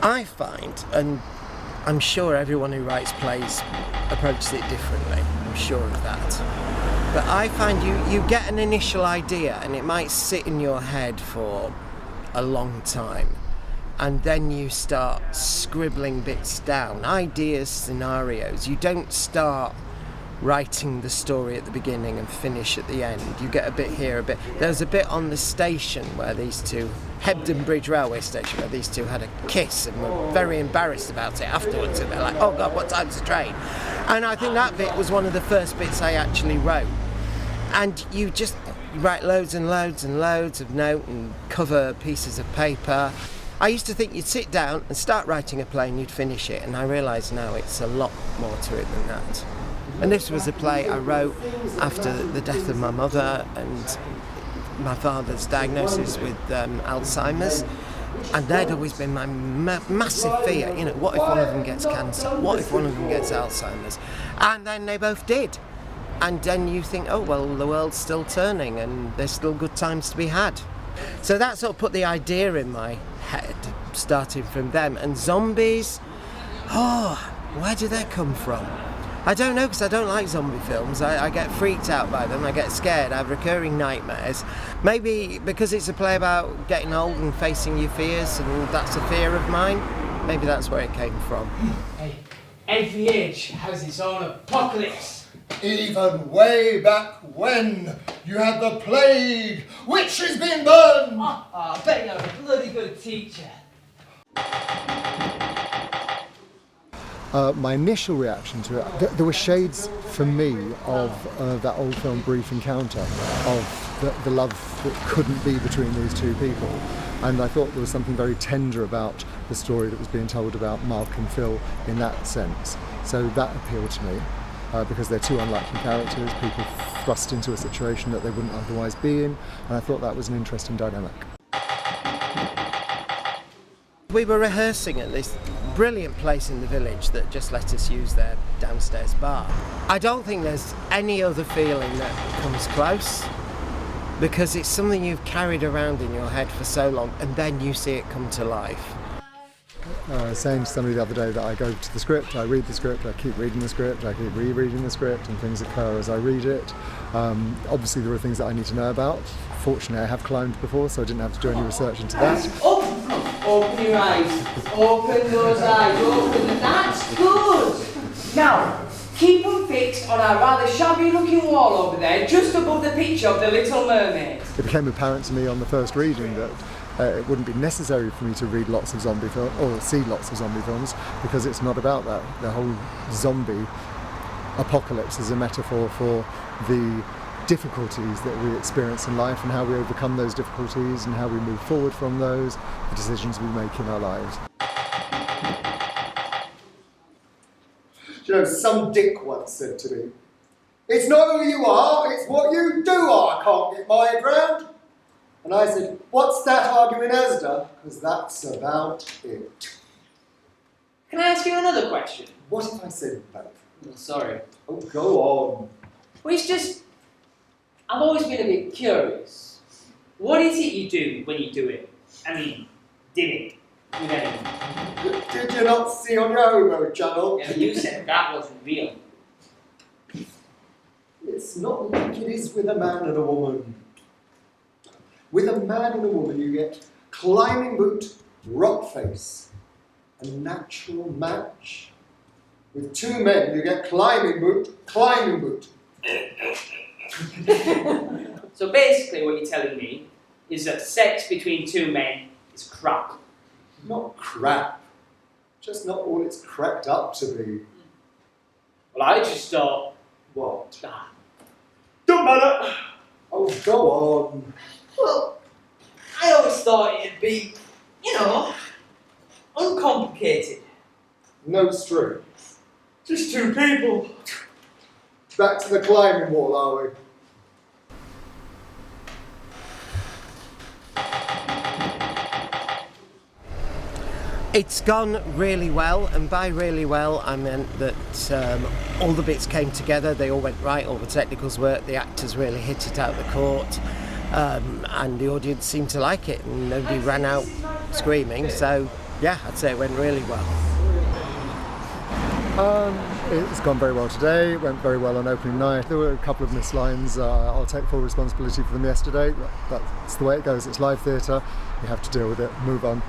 I find, and I'm sure everyone who writes plays approaches it differently, I'm sure of that. But I find you get an initial idea and it might sit in your head for a long time. And then you start scribbling bits down, ideas, scenarios. You don't start writing the story at the beginning and finish at the end. You get a bit here, a bit... There's a bit on the station where these two, Hebden Bridge Railway Station, where these two had a kiss and were very embarrassed about it afterwards. And they're like, oh God, what time's the train? And I think that bit was one of the first bits I actually wrote. And you write loads and loads and loads of note and cover pieces of paper. I used to think you'd sit down and start writing a play and you'd finish it, and I realise now it's a lot more to it than that. And this was a play I wrote after the death of my mother and my father's diagnosis with Alzheimer's, and they'd always been my massive fear. You know, what if one of them gets cancer? What if one of them gets Alzheimer's? And then they both did. And then you think, oh, well, the world's still turning and there's still good times to be had. So that sort of put the idea in my head, starting from them. And zombies, where do they come from? I don't know, because I don't like zombie films. I get freaked out by them, I get scared, I have recurring nightmares. Maybe because it's a play about getting old and facing your fears, and that's a fear of mine. Maybe that's where it came from. Hey, every age has its own apocalypse. Even way back when you had the plague, witches being burned! I bet you're a bloody good teacher. My initial reaction to it, there were shades for me of that old film Brief Encounter, of the love that couldn't be between these two people. And I thought there was something very tender about the story that was being told about Mark and Phil in that sense. So that appealed to me, because they're two unlikely characters, people thrust into a situation that they wouldn't otherwise be in, and I thought that was an interesting dynamic. We were rehearsing at this brilliant place in the village that just let us use their downstairs bar. I don't think there's any other feeling that comes close, because it's something you've carried around in your head for so long and then you see it come to life. I was saying to somebody the other day that I go to the script, I read the script, I keep reading the script, I keep rereading the script, and things occur as I read it. Obviously there are things that I need to know about. Fortunately I have climbed before, so I didn't have to do any research into that. Open your eyes. Open those eyes. Open them. That's good. Now, keep them fixed on our rather shabby looking wall over there, just above the picture of the Little Mermaid. It became apparent to me on the first reading that it wouldn't be necessary for me to read lots of zombie films or see lots of zombie films, because it's not about that. The whole zombie apocalypse is a metaphor for the difficulties that we experience in life and how we overcome those difficulties and how we move forward from those, the decisions we make in our lives. You know, some dick once said to me, "It's not who you are, it's what you do I can't get my head round." And I said, "What's that argument has done? Because that's about it." Can I ask you another question? What if I said both? Oh, sorry. Oh, go on. Well, it's just, I've always been a bit curious. What is it you do when you do it? I mean, did it with anyone? Did you not see on your Homo channel? Yeah, you said that wasn't real. It's not like it is with a man and a woman. With a man and a woman you get climbing boot, rock face, a natural match. With two men you get climbing boot, climbing boot. So basically what you're telling me is that sex between two men is crap. Not crap. Just not all it's cracked up to be. Well, I just thought... What? Don't matter. Oh, go on. Well, I always thought it'd be, uncomplicated. No strings. Just two people. Back to the climbing wall, are we? It's gone really well, and by really well I meant that all the bits came together, they all went right, all the technicals worked, the actors really hit it out of the court, and the audience seemed to like it, and nobody ran out screaming, so Yeah, I'd say it went really well. It's gone very well today. It went very well on opening night. There were a couple of missed lines. I'll take full responsibility for them yesterday. That's the way it goes. It's live theatre. You have to deal with it. Move on.